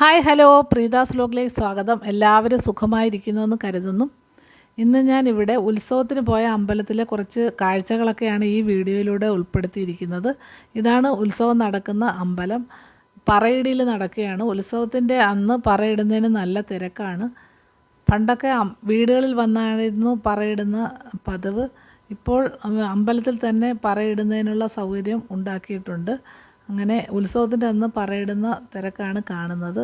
Hi hello പ്രീതാസ് വ്ലോഗിലേക്ക് സ്വാഗതം. എല്ലാവരും സുഖമായിരിക്കുന്നുവെന്ന് കരുതുന്നു. ഇന്ന് ഞാൻ ഇവിടെ ഉത്സവത്തിന് പോയ അമ്പലത്തിലെ കുറച്ച് കാഴ്ചകളൊക്കെയാണ് ഈ വീഡിയോയിലൂടെ ഉൾപ്പെടുത്തിയിരിക്കുന്നത്. ഇതാണ് ഉത്സവം നടക്കുന്ന അമ്പലം. പറയിടിയിൽ നടക്കുകയാണ്. ഉത്സവത്തിൻ്റെ അന്ന് പറയിടുന്നതിന് നല്ല തിരക്കാണ്. പണ്ടൊക്കെ വീടുകളിൽ വന്നായിരുന്നു പറയിടുന്ന പതിവ്. ഇപ്പോൾ അമ്പലത്തിൽ തന്നെ പറയിടുന്നതിനുള്ള സൗകര്യം ഉണ്ടാക്കിയിട്ടുണ്ട്. അങ്ങനെ ഉത്സവത്തിൻ്റെ അന്ന് പറയിടുന്ന തിരക്കാണ് കാണുന്നത്.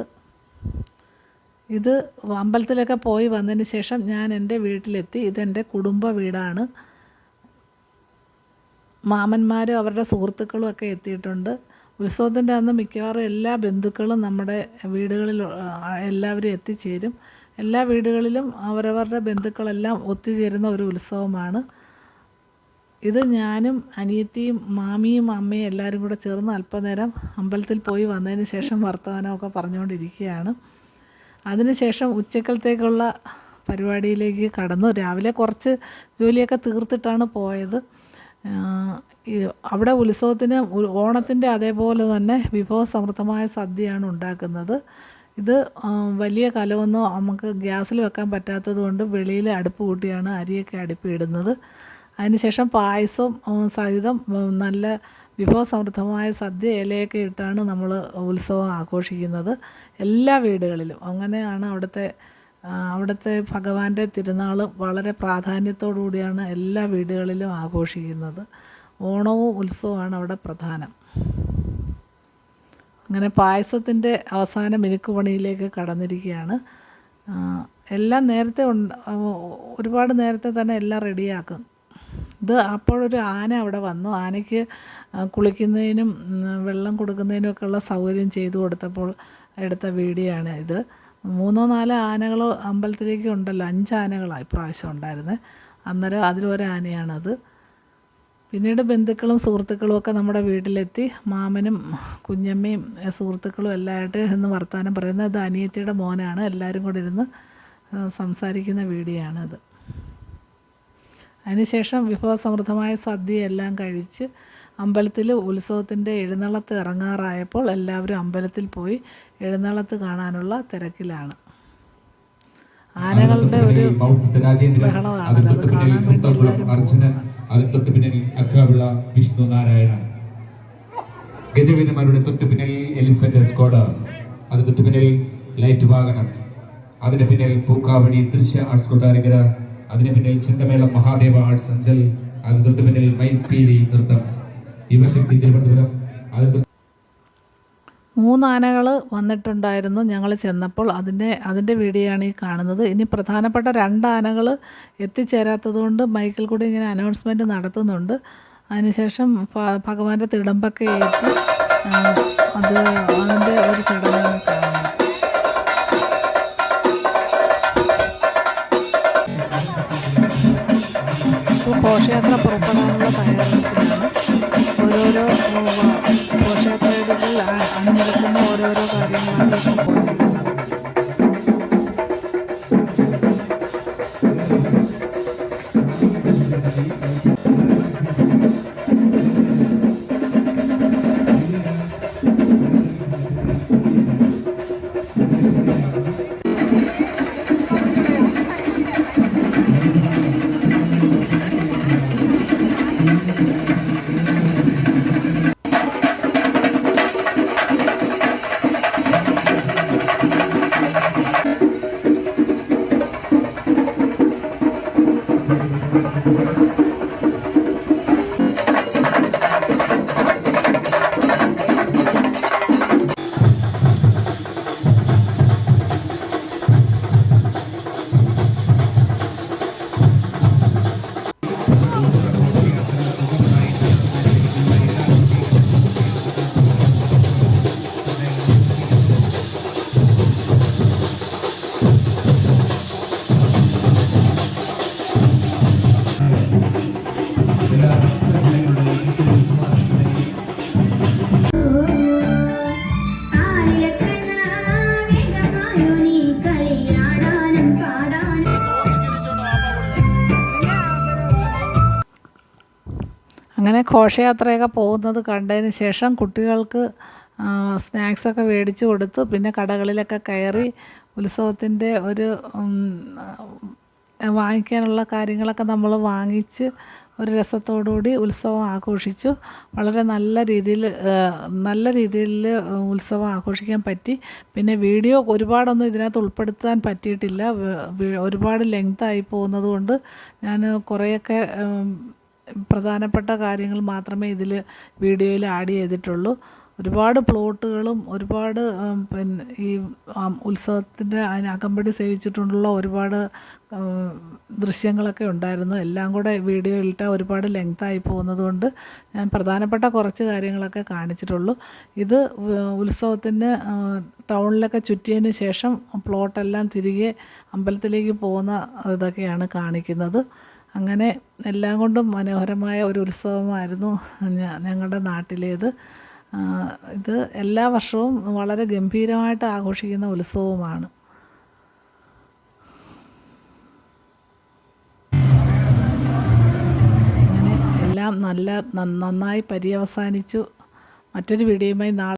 ഇത് അമ്പലത്തിലൊക്കെ പോയി വന്നതിന് ശേഷം ഞാൻ എൻ്റെ വീട്ടിലെത്തി. ഇതെൻ്റെ കുടുംബ വീടാണ്. മാമന്മാരും അവരുടെ സുഹൃത്തുക്കളും ഒക്കെ എത്തിയിട്ടുണ്ട്. ഉത്സവത്തിൻ്റെ അന്ന് മിക്കവാറും എല്ലാ ബന്ധുക്കളും നമ്മുടെ വീടുകളിൽ എല്ലാവരും എത്തിച്ചേരും. എല്ലാ വീടുകളിലും അവരവരുടെ ബന്ധുക്കളെല്ലാം ഒത്തുചേരുന്ന ഒരു ഉത്സവമാണ് ഇത്. ഞാനും അനിയത്തിയും മാമിയും അമ്മയും എല്ലാവരും കൂടെ ചേർന്ന് അല്പനേരം അമ്പലത്തിൽ പോയി വന്നതിന് ശേഷം വർത്തമാനമൊക്കെ പറഞ്ഞുകൊണ്ടിരിക്കുകയാണ്. അതിനുശേഷം ഉച്ചക്കലത്തേക്കുള്ള പരിപാടിയിലേക്ക് കടന്നു. രാവിലെ കുറച്ച് ജോലിയൊക്കെ തീർത്തിട്ടാണ് പോയത്. അവിടെ ഉത്സവത്തിന് ഓണത്തിൻ്റെ അതേപോലെ തന്നെ വിഭവസമൃദ്ധമായ സദ്യയാണ് ഉണ്ടാക്കുന്നത്. ഇത് വലിയ കലമൊന്നും നമുക്ക് ഗ്യാസിൽ വെക്കാൻ പറ്റാത്തത് കൊണ്ട് വെളിയിൽ അടുപ്പ് കൂട്ടിയാണ് അരിയൊക്കെ അടുപ്പിടുന്നത്. അതിനുശേഷം പായസം സഹിതം നല്ല വിഭവസമൃദ്ധമായ സദ്യ ഇലയൊക്കെ ഇട്ടാണ് നമ്മൾ ഉത്സവം ആഘോഷിക്കുന്നത് എല്ലാ വീടുകളിലും. അങ്ങനെയാണ് അവിടുത്തെ ഭഗവാന്റെ തിരുനാൾ വളരെ പ്രാധാന്യത്തോടു കൂടിയാണ് എല്ലാ വീടുകളിലും ആഘോഷിക്കുന്നത്. ഓണവും ഉത്സവമാണ് അവിടെ പ്രധാനം. അങ്ങനെ പായസത്തിൻ്റെ അവസാന മിനുക്കുപണിയിലേക്ക് കടന്നിരിക്കുകയാണ്. എല്ലാം നേരത്തെ ഒരുപാട് നേരത്തെ തന്നെ എല്ലാം റെഡിയാക്കും. ഇത് അപ്പോഴൊരു ആന അവിടെ വന്നു. ആനയ്ക്ക് കുളിക്കുന്നതിനും വെള്ളം കൊടുക്കുന്നതിനും ഒക്കെയുള്ള സൗകര്യം ചെയ്തു കൊടുത്തപ്പോൾ എടുത്ത വീഡിയോ ആണ് ഇത്. 3-4 ആനകൾ അമ്പലത്തിലേക്ക് ഉണ്ടല്ലോ. 5 ആനകളാണ് ഇപ്രാവശ്യം ഉണ്ടായിരുന്നത്. അന്നേരം അതിലൊരു ആനയാണത്. പിന്നീട് ബന്ധുക്കളും സുഹൃത്തുക്കളും ഒക്കെ നമ്മുടെ വീട്ടിലെത്തി. മാമനും കുഞ്ഞമ്മയും സുഹൃത്തുക്കളും എല്ലാമായിട്ട് ഇന്ന് വർത്തമാനം പറയുന്നത്. ഇത് അനിയത്തിയുടെ മോനാണ്. എല്ലാവരും കൂടെ ഇരുന്ന് സംസാരിക്കുന്ന വീഡിയോ ആണത്. അതിനുശേഷം വിഭവസമൃദ്ധമായ സദ്യയെല്ലാം കഴിച്ച് അമ്പലത്തിൽ ഉത്സവത്തിൻ്റെ എഴുന്നള്ളത്ത് ഇറങ്ങാറായപ്പോൾ എല്ലാവരും അമ്പലത്തിൽ പോയി എഴുന്നള്ളത്ത് കാണാനുള്ള തിരക്കിലാണ്. ആനകളുടെ ഒരു ബഹളമാണ്. അത് കാണാൻ വേണ്ടി ഗജവീരന്മാരുടെ തൊട്ടുപിന്നിൽ എലിഫന്റ് എസ്കോഡ്, അത് തൊട്ടുപിന്നിൽ ലൈറ്റ് വാഹനം, അതിന് പിന്നിൽ പൂക്കാവടി ദൃശ്യ ആർട്സ് കൊട്ടാരക്കര, അതിന് പിന്നിൽ ചിന്തമേളം മഹാദേവ ആർട്സ് അഞ്ചൽ, അത് തൊട്ട് പിന്നിൽ മൈൽപീലി നൃത്തം, യുവശക്തി തിരുവനന്തപുരം. 3 ആനകൾ വന്നിട്ടുണ്ടായിരുന്നു ഞങ്ങൾ ചെന്നപ്പോൾ. അതിൻ്റെ വീഡിയോ ആണ് ഈ കാണുന്നത്. ഇനി പ്രധാനപ്പെട്ട 2 ആനകൾ എത്തിച്ചേരാത്തതുകൊണ്ട് മൈക്കിൽ കൂടി ഇങ്ങനെ അനൗൺസ്മെൻറ്റ് നടത്തുന്നുണ്ട്. അതിനുശേഷം ഭഗവാന്റെ തിടമ്പൊക്കെ ഏറ്റി അതിൻ്റെ ഒരു ചടങ്ങാണ് കാണുന്നത്. ഘോഷയാത്ര പുറപ്പെടാനുള്ള തയ്യാറെടുപ്പിലാണ്. ഓരോരോ ഘോഷയാത്രകളിൽ അണിനിരക്കുന്ന ഓരോരോ കാര്യങ്ങളാണ് ഇപ്പോൾ പറഞ്ഞിരിക്കുന്നത്. അങ്ങനെ ഘോഷയാത്രയൊക്കെ പോകുന്നത് കണ്ടതിന് ശേഷം കുട്ടികൾക്ക് സ്നാക്സൊക്കെ മേടിച്ച് കൊടുത്തു. പിന്നെ കടകളിലൊക്കെ കയറി ഉത്സവത്തിൻ്റെ ഒരു വാങ്ങിക്കാനുള്ള കാര്യങ്ങളൊക്കെ നമ്മൾ വാങ്ങിച്ച് ഒരു രസത്തോടുകൂടി ഉത്സവം ആഘോഷിച്ചു. വളരെ നല്ല രീതിയിൽ ഉത്സവം ആഘോഷിക്കാൻ പറ്റി. പിന്നെ വീഡിയോ ഒരുപാടൊന്നും ഇതിനകത്ത് ഉൾപ്പെടുത്താൻ പറ്റിയിട്ടില്ല. ഒരുപാട് ലെങ്തായി പോകുന്നത് കൊണ്ട് ഞാൻ കുറേയൊക്കെ പ്രധാനപ്പെട്ട കാര്യങ്ങൾ മാത്രമേ ഇതിൽ വീഡിയോയിൽ ആഡ് ചെയ്തിട്ടുള്ളൂ. ഒരുപാട് പ്ലോട്ടുകളും ഒരുപാട് പിന്നെ ഈ ഉത്സവത്തിൻ്റെ അകമ്പടി സേവിച്ചിട്ടുള്ള ഒരുപാട് ദൃശ്യങ്ങളൊക്കെ ഉണ്ടായിരുന്നു. എല്ലാം കൂടെ വീഡിയോയിൽ ഇട്ടാൽ ഒരുപാട് ലെങ്തായി പോകുന്നത് കൊണ്ട് ഞാൻ പ്രധാനപ്പെട്ട കുറച്ച് കാര്യങ്ങളൊക്കെ കാണിച്ചിട്ടുള്ളൂ. ഇത് ഉത്സവത്തിന് ടൗണിലൊക്കെ ചുറ്റിയതിന് ശേഷം പ്ലോട്ടെല്ലാം തിരികെ അമ്പലത്തിലേക്ക് പോകുന്ന ഇതൊക്കെയാണ് കാണിക്കുന്നത്. അങ്ങനെ എല്ലാം കൊണ്ടും മനോഹരമായ ഒരു ഉത്സവമായിരുന്നു ഞങ്ങളുടെ നാട്ടിലേത്. ഇത് എല്ലാ വർഷവും വളരെ ഗംഭീരമായിട്ട് ആഘോഷിക്കുന്ന ഉത്സവമാണ്. അങ്ങനെ എല്ലാം നന്നായി പര്യവസാനിച്ചു. മറ്റൊരു വീഡിയോയുമായി നാളെ